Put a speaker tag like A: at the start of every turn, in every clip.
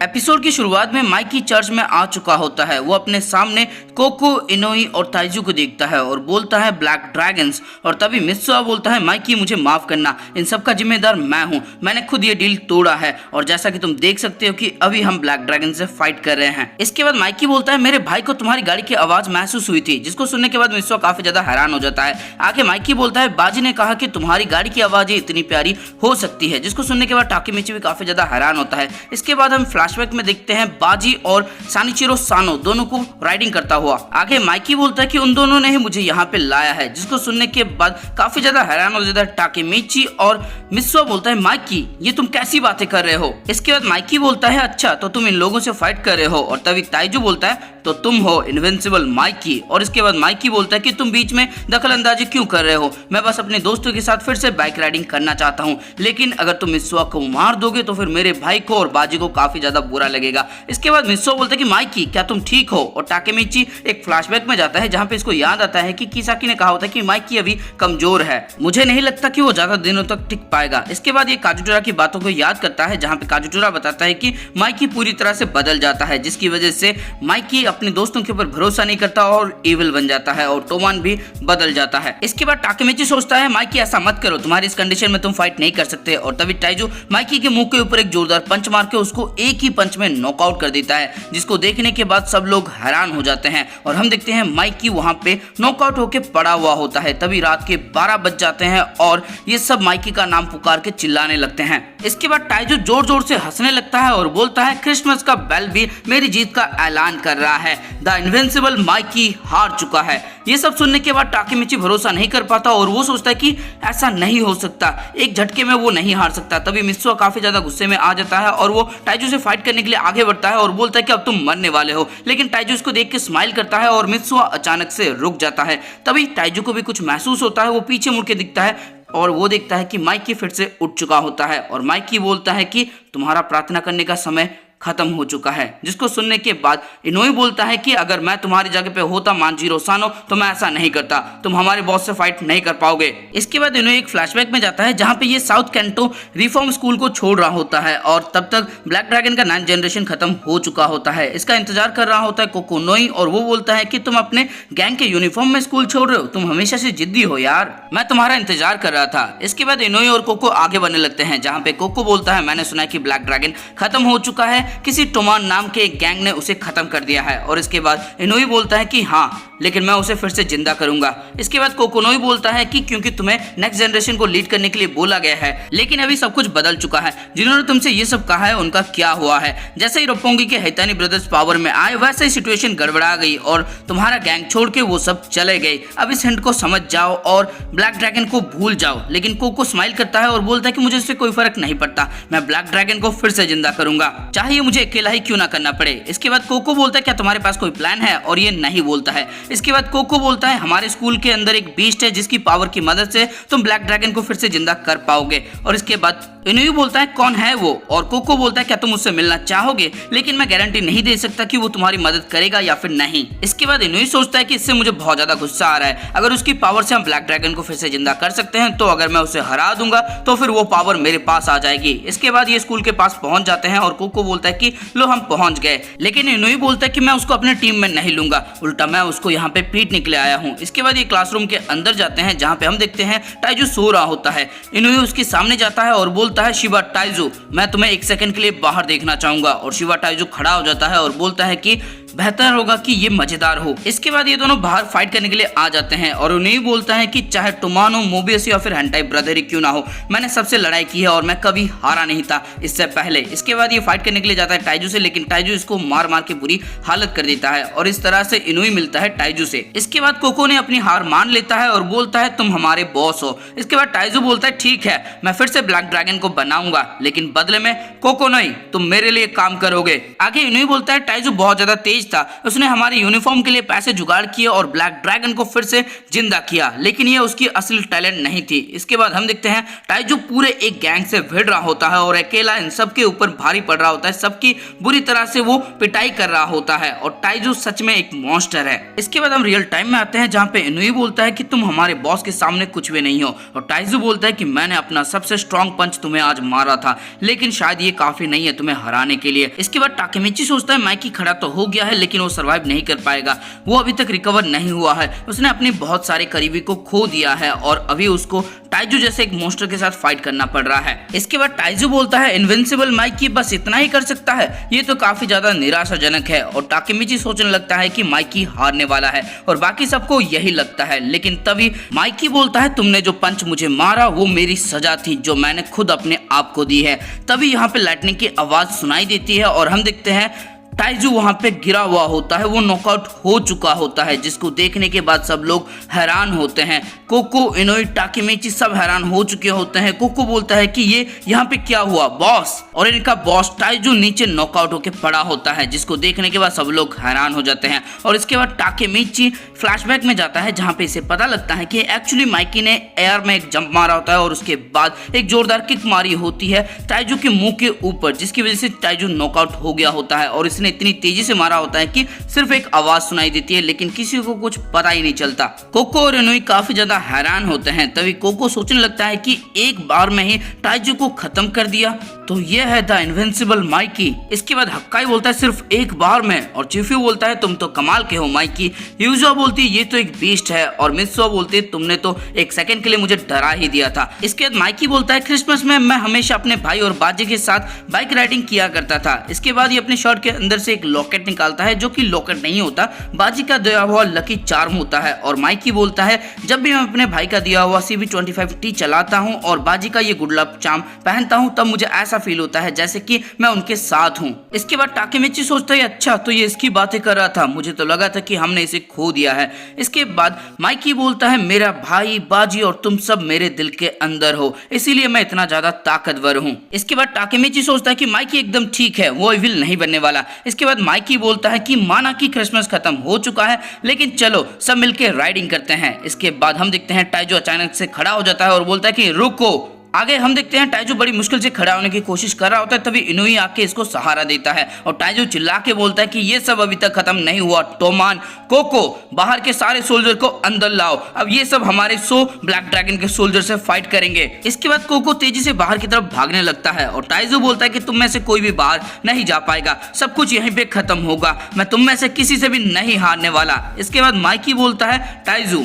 A: Episode की शुरुआत में माइकी चर्च में आ चुका होता है। वो अपने सामने कोको, इनोई और ताइजू को देखता है और बोलता है ब्लैक ड्रैगन्स। और तभी मित्सुआ बोलता है माइकी मुझे माफ करना, इन सब का जिम्मेदार मैं हूँ, मैंने खुद ये डील तोड़ा है और जैसा कि तुम देख सकते हो कि अभी हम ब्लैक ड्रैगन से फाइट कर रहे हैं। इसके बाद माइकी बोलता है मेरे भाई को तुम्हारी गाड़ी की आवाज महसूस हुई थी, जिसको सुनने के बाद मित्सुआ काफी ज्यादा हैरान हो जाता है। आगे माइकी बोलता है बाजी ने कहा कि तुम्हारी गाड़ी की आवाज इतनी प्यारी हो सकती है, जिसको सुनने के बाद टाकेमिची भी काफी ज्यादा हैरान होता है। इसके बाद हम फ्लैशबैक में देखते हैं बाजी और सानिचिरो सानो दोनों को राइडिंग करता हुआ। आगे माइकी बोलता है कि उन दोनों ने ही मुझे यहाँ पे लाया है, जिसको सुनने के बाद काफी ज्यादा हैरान हो जाता है टाकेमिची। और मित्सुआ बोलता है माइकी ये तुम कैसी बातें कर रहे हो। इसके बाद माइकी बोलता है अच्छा तो तुम इन लोगों से फाइट कर रहे हो। और तभी ताइजू बोलता है तो तुम हो इनविंसिबल माइकी। और इसके बाद माइकी बोलता है कि तुम बीच में दखल अंदाजी क्यों कर रहे हो, मैं बस अपने दोस्तों के साथ फिर से बाइक राइडिंग करना चाहता हूँ, लेकिन अगर तुम मित्सुआ को मार दोगे तो फिर मेरे भाई को और बाजी को काफी ज्यादा बुरा लगेगा। इसके बाद मित्सुआ बोलता है कि माइकी क्या तुम ठीक हो। और टाकेमिची एक फ्लैशबैक में जाता है जहाँ पे इसको याद आता है कि किसाकी ने कहा होता है कि माइकी अभी कमजोर है, मुझे नहीं लगता कि वो ज्यादा दिनों तक टिक पाएगा। इसके बाद ये काजुटोरा की बातों को याद करता है जहाँ पे काजुटोरा बताता है कि माइकी पूरी तरह से बदल जाता है, जिसकी वजह से माइकी अपने दोस्तों के ऊपर भरोसा नहीं करता और इविल बन जाता है और टोमान भी बदल जाता है। इसके बाद टाकेमिची सोचता है माइकी ऐसा मत करो, तुम्हारी इस कंडीशन में तुम फाइट नहीं कर सकते। और तभी ताइजू माइकी के मुंह के ऊपर एक जोरदार पंच मार के उसको एक ही पंच में नॉकआउट कर देता है, जिसको देखने के बाद सब लोग हैरान हो जाते हैं। और हम देखते हैं माइकी वहां पे नॉकआउट होके पड़ा हुआ होता है। तभी रात के 12 बज जाते हैं और ये सब माइकी का नाम पुकार के चिल्लाने लगते हैं। इसके बाद ताइजू जोर जोर से हंसने लगता है और बोलता है क्रिसमस का बेल भी मेरी जीत का ऐलान कर रहा है, द इनविंसिबल माइकी हार चुका है। ये सब सुनने के बाद टाकेमिची भरोसा नहीं कर पाता और वो सोचता है कि ऐसा नहीं हो सकता, एक झटके में वो नहीं हार सकता। तभी मित्सुआ काफी ज्यादा गुस्से में आ जाता है और वो ताइजू से फाइट करने के लिए आगे बढ़ता है और बोलता है कि अब तुम मरने वाले हो। लेकिन ताइजू उसको देख के स्माइल करता है और मित्सुआ अचानक से रुक जाता है। तभी ताइजू को भी कुछ महसूस होता है, वो पीछे मुड़ के दिखता है और वो देखता है कि माइकी फिर से उठ चुका होता है। और माइकी बोलता है कि तुम्हारा प्रार्थना करने का समय खत्म हो चुका है, जिसको सुनने के बाद इनोई बोलता है कि अगर मैं तुम्हारी जगह पे होता मानजीरो सानो तो मैं ऐसा नहीं करता, तुम हमारे बॉस से फाइट नहीं कर पाओगे। इसके बाद इनोई एक फ्लैशबैक में जाता है जहां पे ये साउथ कैंटो रिफॉर्म स्कूल को छोड़ रहा होता है और तब तक ब्लैक ड्रैगन का 9th जनरेशन खत्म हो चुका होता है। इसका इंतजार कर रहा होता है कोकोनोई और वो बोलता है कि तुम अपने गैंग के यूनिफॉर्म में स्कूल छोड़ रहे हो, तुम हमेशा से जिद्दी हो यार, मैं तुम्हारा इंतजार कर रहा था। इसके बाद इनोई और कोको आगे बढ़ने लगते हैं जहाँ पे कोको बोलता है मैंने सुना है कि ब्लैक ड्रैगन खत्म हो चुका है, किसी टोमान नाम के एक गैंग ने उसे खत्म कर दिया है। और इसके बाद इनोई बोलता है कि हाँ लेकिन मैं उसे फिर से जिंदा करूंगा। इसके बाद कोकोनोई बोलता है कि क्योंकि तुम्हें नेक्स्ट जनरेशन को लीड करने के लिए बोला गया है, लेकिन अभी सब कुछ बदल चुका है, जिन्होंने तुमसे ये सब कहा है उनका क्या हुआ है। जैसे ही रोपोंगी के हैतानी ब्रदर्स पावर में आए वैसे ही सिचुएशन गड़बड़ा गई और तुम्हारा गैंग छोड़ के वो सब चले गए। अब इस हिंट को समझ जाओ और ब्लैक ड्रैगन को भूल जाओ। लेकिन कोको स्माइल करता है और बोलता है कि मुझे इससे कोई फर्क नहीं पड़ता, मैं ब्लैक ड्रैगन को फिर से जिंदा करूंगा, चाहे मुझे अकेला ही क्यों ना करना पड़े। इसके बाद कोको बोलता है क्या तुम्हारे पास कोई प्लान है, और ये नहीं बोलता है। इसके बाद कोको बोलता है हमारे स्कूल के अंदर एक बीस्ट है जिसकी पावर की मदद से तुम ब्लैक ड्रैगन को फिर से जिंदा कर पाओगे। और इसके बाद इनोई बोलता है कौन है वो, और कोको बोलता है क्या तुम उससे मिलना चाहोगे, लेकिन मैं गारंटी नहीं दे सकता कि वो तुम्हारी मदद करेगा या फिर नहीं। इसके बाद इनोई सोचता है कि इससे मुझे बहुत ज्यादा गुस्सा आ रहा है, अगर उसकी पावर से हम ब्लैक ड्रैगन को फिर से जिंदा कर सकते हैं तो अगर मैं उसे हरा दूंगा तो फिर वो पावर मेरे पास आ जाएगी। इसके बाद ये स्कूल के पास पहुंच जाते हैं और कोको बोलता है कि लो हम पहुंच गए। लेकिन इनोई बोलता है कि मैं उसको अपने टीम में नहीं लूंगा, उल्टा मैं उसको यहाँ पे पीटने के लिए आया हूँ। इसके बाद ये क्लासरूम के अंदर जाते हैं जहाँ पे हम देखते हैं ताइजू सो रहा होता है। इनोई उसके सामने जाता है और बोलता है शिबा ताइजू मैं तुम्हें एक सेकंड के लिए बाहर देखना चाहूंगा। और शिबा ताइजू खड़ा हो जाता है और बोलता है कि बेहतर होगा कि ये मजेदार हो। इसके बाद ये दोनों बाहर फाइट करने के लिए आ जाते हैं और उन्हें बोलता है कि चाहे टोमान हो, मोबियस या फिर हेंटाई ब्रदर ही क्यों ना हो, मैंने सबसे लड़ाई की है और मैं कभी हारा नहीं था इससे पहले। इसके बाद ये फाइट करने के लिए जाता है ताइजू से, लेकिन ताइजू इसको मार मार के बुरी हालत कर देता है और इस तरह से इनोई मिलता है ताइजू से। इसके बाद कोको ने अपनी हार मान लेता है और बोलता है तुम हमारे बॉस हो। इसके बाद ताइजू बोलता है ठीक है मैं फिर से ब्लैक ड्रैगन को बनाऊंगा, लेकिन बदले में कोको नहीं तुम मेरे लिए काम करोगे। आगे इनोई बोलता है ताइजू बहुत ज्यादा तेज तेज था, उसने हमारे यूनिफॉर्म के लिए पैसे जुगाड़ किए और ब्लैक ड्रैगन को फिर से जिंदा किया, लेकिन ये उसकी असली टैलेंट नहीं थी। इसके बाद हम देखते हैं ताइजू पूरे एक गैंग से भिड़ रहा होता है और अकेला इन सब के ऊपर भारी पड़ रहा होता है, सबकी बुरी तरह से वो पिटाई कर रहा होता है और ताइजू सच में एक मॉन्स्टर है। इसके बाद हम रियल टाइम में आते हैं जहाँ पे इनुई बोलता है कि तुम हमारे बॉस के सामने कुछ भी नहीं हो और ताइजू बोलता है कि मैंने अपना सबसे स्ट्रॉन्ग पंच तुम्हें आज मारा था, लेकिन शायद ये काफी नहीं है तुम्हें हराने के लिए। इसके बाद टाकेमिची सोचता है माइकी खड़ा तो हो गया है लेकिन वो सर्वाइव नहीं कर पाएगा, वो अभी तक रिकवर नहीं हुआ है, उसने अपने बहुत सारे करीबी को खो दिया है और अभी उसको ताइजू जैसे एक मॉन्स्टर के साथ फाइट करना पड़ रहा है। इसके बाद ताइजू बोलता है इनविंसिबल माइकी बस इतना ही कर सकता है, ये तो काफी ज्यादा निराशाजनक है और टाकेमिची सोचने लगता है कि माइकी हारने वाला है और बाकी सबको यही लगता है। लेकिन तभी माइकी बोलता है तुमने जो पंच मुझे मारा वो मेरी सजा थी जो मैंने खुद अपने आप को दी है। तभी यहाँ पे लाइटनिंग की आवाज सुनाई देती है और हम देखते हैं ताइजू वहां पे गिरा हुआ होता है, वो नॉकआउट हो चुका होता है, जिसको देखने के बाद सब लोग हैरान होते हैं। कोको, इनोई, टाकेमिची सब हैरान हो चुके होते हैं। कोको बोलता है कि ये यहाँ पे क्या हुआ बॉस, और इनका बॉस ताइजू नीचे नॉकआउट होके पड़ा होता है, जिसको देखने के बाद सब लोग हैरान हो जाते हैं। और इसके बाद टाकेमिची फ्लैशबैक में जाता है जहाँ पे इसे पता लगता है कि एक्चुअली माइकी ने एयर में एक जंप मारा होता है और उसके बाद एक जोरदार किक मारी होती है ताइजू के मुंह के ऊपर, जिसकी वजह से ताइजू नॉकआउट हो गया होता है और इसने इतनी तेजी से मारा होता है कि सिर्फ एक आवाज सुनाई देती है लेकिन किसी को कुछ पता ही नहीं चलता। कोको और इनुई काफी ज्यादा हैरान होते हैं। तभी कोको सोचने लगता है कि एक बार में ही ताइजू को खत्म कर दिया तो यह है द इनविंसिबल माइकी। इसके बाद हक्काई बोलता है सिर्फ एक बार में, और चिफ्यू बोलता है तुम तो कमाल के हो माइकी। यूजुआ बोलती है ये तो एक बीस्ट है, और मित्सुआ बोलती है तुमने तो एक सेकंड के लिए मुझे डरा ही दिया था। इसके बाद माइकी बोलता है क्रिसमस में मैं हमेशा अपने भाई और बाजी के साथ बाइक राइडिंग किया करता था। इसके बाद ये अपने शर्ट के अंदर से एक लॉकेट निकालता है जो कि लॉकेट नहीं होता, बाजी का दिया हुआ लकी चार्म होता है। और माइकी बोलता है जब भी मैं अपने भाई का दिया हुआ CB25T चलाता हूँ और बाजी का ये गुड लक चार्म पहनता हूँ तब मुझे ऐसा फील होता है जैसे कि मैं उनके साथ हूँ। इसके बाद टाकेमिची सोचता है अच्छा तो ये इसकी बातें कर रहा था, मुझे तो लगा था कि हमने इसे खो दिया है। इसके बाद माइकी बोलता है मेरा भाई, बाजी और तुम सब मेरे दिल के अंदर हो, इसीलिए मैं इतना ज्यादा ताकतवर हूँ। इसके बाद टाकेमिची सोचता है कि माइकी एकदम ठीक है, वो इविल नहीं बनने वाला। इसके बाद माइकी बोलता है कि माना कि क्रिसमस खत्म हो चुका है लेकिन चलो सब मिलकर राइडिंग करते हैं। इसके बाद हम देखते हैं ताइजू अचानक से खड़ा हो जाता है और बोलता है कि रुको। आगे हम देखते हैं ताइजू बड़ी मुश्किल से खड़ा होने की कोशिश कर रहा होता है, तभी इनुई आके इसको सहारा देता है और ताइजू चिल्ला के बोलता है कि ये सब अभी तक खत्म नहीं हुआ। टोमान, कोको, बाहर के सारे सोल्जर को अंदर लाओ, अब ये सब हमारे 100 ब्लैक ड्रैगन के सोल्जर से फाइट करेंगे। इसके बाद कोको तेजी से बाहर की तरफ भागने लगता है और ताइजू बोलता है कि तुम में से कोई भी बाहर नहीं जा पाएगा, सब कुछ यहीं पे खत्म होगा, मैं तुम में से किसी से भी नहीं हारने वाला। इसके बाद माइकी बोलता है ताइजू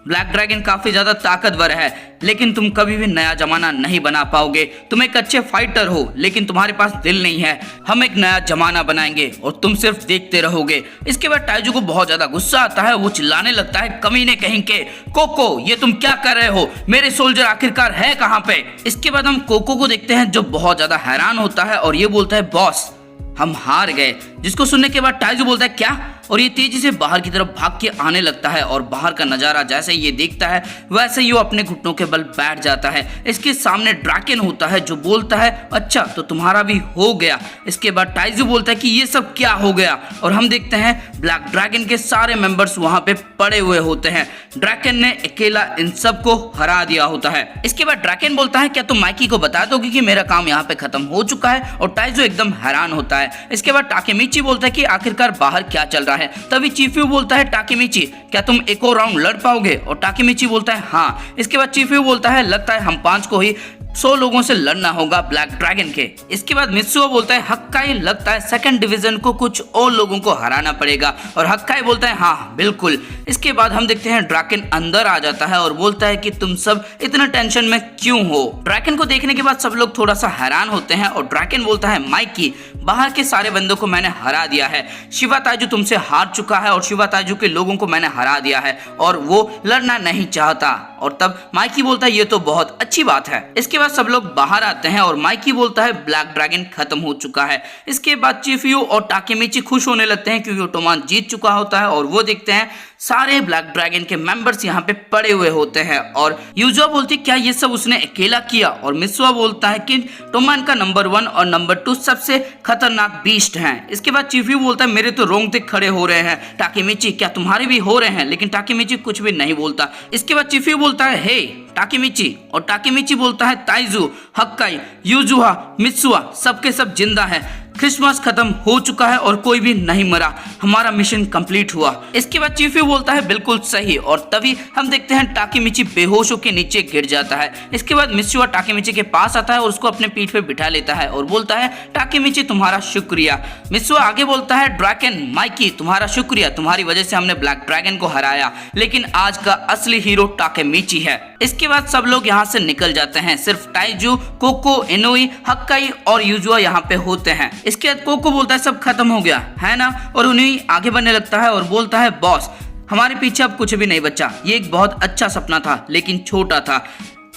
A: ब्लैक ड्रैगन काफी ज्यादा ताकतवर है लेकिन तुम कभी भी नया जमाना नहीं बना पाओगे, तुम एक अच्छे फाइटर हो लेकिन तुम्हारे पास दिल नहीं है, हम एक नया जमाना बनाएंगे और तुम सिर्फ देखते रहोगे। इसके बाद ताइजू को बहुत ज्यादा गुस्सा आता है, वो चिल्लाने लगता है कमीने कहीं के, कोको ये तुम क्या कर रहे हो, मेरे सोल्जर आखिरकार है कहाँ पे। इसके बाद हम कोको को देखते हैं जो बहुत ज्यादा हैरान होता है और ये बोलता है बॉस हम हार गए, जिसको सुनने के बाद ताइजू बोलता है क्या, और ये तेजी से बाहर की तरफ भाग के आने लगता है और बाहर का नजारा जैसे ये देखता है वैसे ही वो अपने घुटनों के बल बैठ जाता है। इसके सामने ड्रैगन होता है जो बोलता है अच्छा तो तुम्हारा भी हो गया। इसके बाद ताइजू बोलता है कि ये सब क्या हो गया, और हम देखते हैं ब्लैक ड्रैगन के सारे मेंबर्स वहां पे पड़े हुए होते हैं, ड्रैगन ने अकेला इन सबको हरा दिया होता है। इसके बाद ड्रैगन बोलता है क्या तुम माइकी को बता दोगे कि मेरा काम यहाँ पे खत्म हो चुका है, और ताइजू एकदम हैरान होता है। इसके बाद टाकेमिची बोलता है कि आखिरकार बाहर क्या चल रहा है। तभी चीफ्यू बोलता है टाकेमिची क्या तुम एक और राउंड लड़ पाओगे, और टाकेमिची बोलता है हाँ। इसके बाद चीफ्यू बोलता है लगता है हम 5 को ही 100 लोगों से लड़ना होगा ब्लैक ड्रैगन के। इसके बाद मित्सुआ बोलता है हक्काई लगता है सेकंड डिवीजन को कुछ और लोगों को हराना पड़ेगा, और हक्काई बोलता है हाँ बिल्कुल। इसके बाद हम देखते हैं ड्रैगन अंदर आ जाता है और बोलता है कि तुम सब इतना टेंशन में क्यों हो। ड्रैगन को देखने के बाद सब लोग थोड़ा सा हैरान होते हैं और ड्रैगन बोलता है माइकी बाहर के सारे बंदों को मैंने हरा दिया है, शिवा ताइजू तुमसे हार चुका है और शिवा ताइजू के लोगों को मैंने हरा दिया है और वो लड़ना नहीं चाहता। और तब माइकी बोलता है ये तो बहुत अच्छी बात है। इसके बाद सब लोग बाहर आते हैं और माइकी बोलता है ब्लैक ड्रैगन खत्म हो चुका है। इसके बाद चीफ्यू और टाकेमिची खुश होने लगते हैं क्योंकि टोमान जीत चुका होता है और वो देखते हैं सारे ब्लैक ड्रैगन के मेंबर्स यहाँ पे पड़े हुए होते हैं और यूजुआ बोलती क्या ये सब उसने अकेला किया, और मित्सुआ बोलता है कि टोमान का नंबर 1 और नंबर 2 सबसे खतरनाक बीस्ट हैं। इसके बाद चीफू बोलता है मेरे तो रोंगटे खड़े हो रहे हैं, टाकेमिची क्या तुम्हारे भी हो रहे हैं, लेकिन टाकेमिची कुछ भी नहीं बोलता। इसके बाद चीफू बोलता है हे टाकेमिची, और टाकेमिची बोलता है ताइजू, हक्काई, यूजुहा, मित्सुआ सबके सब जिंदा है, क्रिसमस खत्म हो चुका है और कोई भी नहीं मरा, हमारा मिशन कंप्लीट हुआ। इसके बाद चीफू बोलता है बिल्कुल सही, और तभी हम देखते हैं टाकेमिची बेहोश होकर नीचे गिर जाता है। इसके बाद मित्सुआ टाकेमिची के पास आता है और उसको अपने पीठ पे बिठा लेता है और बोलता है टाकेमिची तुम्हारा शुक्रिया। मित्सुआ आगे बोलता है ड्रैगन माइकी तुम्हारा शुक्रिया, तुम्हारी वजह से हमने ब्लैक ड्रैगन को हराया, लेकिन आज का असली हीरो टाकेमिची है। इसके बाद सब लोग यहाँ से निकल जाते हैं, सिर्फ ताइजू, कोको, इनोई, हक्काई और यूजुआ यहाँ पे होते हैं। इसके बाद कोको बोलता है सब खत्म हो गया है ना, और उन्हीं आगे बढ़ने लगता है और बोलता है बॉस हमारे पीछे अब कुछ भी नहीं बचा, ये एक बहुत अच्छा सपना था लेकिन छोटा था,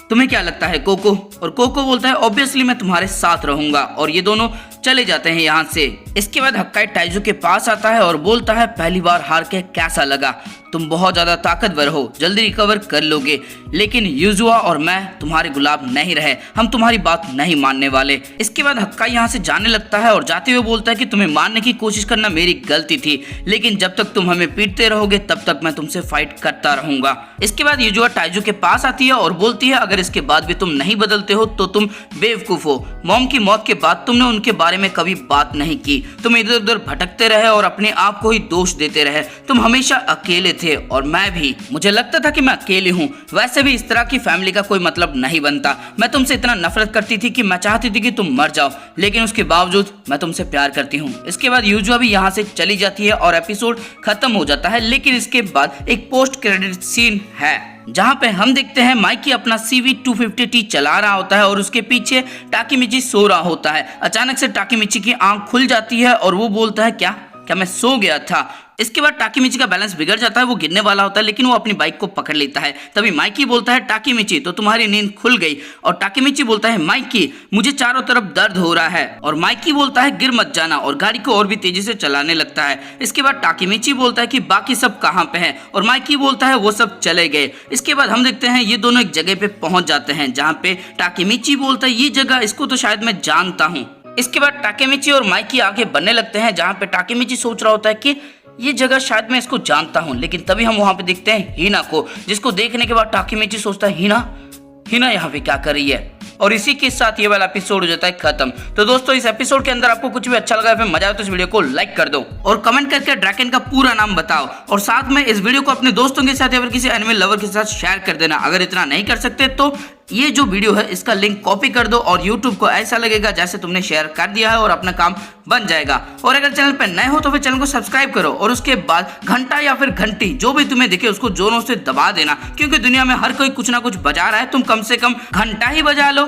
A: तुम्हें क्या लगता है कोको? और कोको बोलता है ऑब्वियसली मैं तुम्हारे साथ रहूंगा, और ये दोनों चले जाते हैं यहाँ से। इसके बाद हक्काई ताइजू के पास आता है और बोलता है पहली बार हार के कैसा लगा, तुम बहुत ज्यादा ताकतवर हो, जल्दी रिकवर कर लोगे, लेकिन यूजुआ और मैं तुम्हारे गुलाम नहीं रहे, हम तुम्हारी बात नहीं मानने वाले। इसके बाद हक्काई यहाँ से जाने लगता है और जाते हुए बोलता है कि तुम्हें मारने की कोशिश करना मेरी गलती थी, लेकिन जब तक तुम हमें पीटते रहोगे तब तक मैं तुमसे फाइट करता रहूंगा। इसके बाद यूजुआ ताइजू के पास आती है और बोलती है अगर इसके बाद भी तुम नहीं बदलते हो तो तुम बेवकूफ हो, मॉम की मौत के बाद तुमने उनके बारे में कभी बात नहीं की, तुम इधर उधर भटकते रहे और अपने आप को ही दोष देते रहे, तुम हमेशा अकेले थे और मैं भी, मुझे लगता था कि मैं अकेले हूँ, वैसे भी इस तरह की फैमिली का कोई मतलब नहीं बनता, मैं तुमसे इतना नफरत करती थी कि मैं चाहती थी कि तुम मर जाओ, लेकिन उसके बावजूद मैं तुमसे प्यार करती हूँ। इसके बाद यूजुआ भी यहाँ से चली जाती है और एपिसोड खत्म हो जाता है, लेकिन इसके बाद एक पोस्ट क्रेडिट सीन है जहाँ पे हम देखते हैं माइकी अपना CV250T चला रहा होता है और उसके पीछे टाकेमिची सो रहा होता है। अचानक से टाकेमिची की आंख खुल जाती है और वो बोलता है क्या मैं सो गया था। इसके बाद टाकेमिची का बैलेंस बिगड़ जाता है, वो गिरने वाला होता है लेकिन वो अपनी बाइक को पकड़ लेता है। तभी माइकी बोलता है टाकेमिची तो तुम्हारी नींद खुल गई, और टाकेमिची बोलता है माइकी मुझे चारों तरफ दर्द हो रहा है, और माइकी बोलता है गिर मत जाना, और गाड़ी को और भी तेजी से चलाने लगता है। इसके बाद टाकेमिची बोलता है कि बाकी सब कहाँ पे हैं, और माइकी बोलता है वो सब चले गए। इसके बाद हम देखते हैं ये दोनों एक जगह पे पहुंच जाते हैं जहाँ पे टाकेमिची बोलता है ये जगह इसको तो शायद मैं जानता हूँ। इसके बाद टाकेमिची और माइकी आगे बढ़ने लगते हैं जहाँ पे टाकेमिची सोच रहा होता है कि ये जगह शायद मैं इसको जानता हूँ, लेकिन तभी हम वहाँ पे देखते हैं हीना को, जिसको देखने के बाद टाकेमिची सोचता है हीना यहाँ पे क्या कर रही है। और इसी के साथ ये वाला एपिसोड हो जाता है खत्म। तो दोस्तों इस एपिसोड के अंदर आपको कुछ भी अच्छा लगा, फिर मजा आया तो इस वीडियो को लाइक कर दो और कमेंट करके ड्रैगन का पूरा नाम बताओ, और साथ में इस वीडियो को अपने दोस्तों के साथ या फिर किसी एनिमे लवर के साथ शेयर कर देना। अगर इतना नहीं कर सकते तो ये जो वीडियो है इसका लिंक कॉपी कर दो और YouTube को ऐसा लगेगा जैसे तुमने शेयर कर दिया है और अपना काम बन जाएगा। और अगर चैनल पर नए हो तो फिर चैनल को सब्सक्राइब करो और उसके बाद घंटा या फिर घंटी जो भी तुम्हें दिखे उसको जोरों से दबा देना, क्योंकि दुनिया में हर कोई कुछ ना कुछ बजा रहा है, तुम कम से कम घंटा ही बजा लो।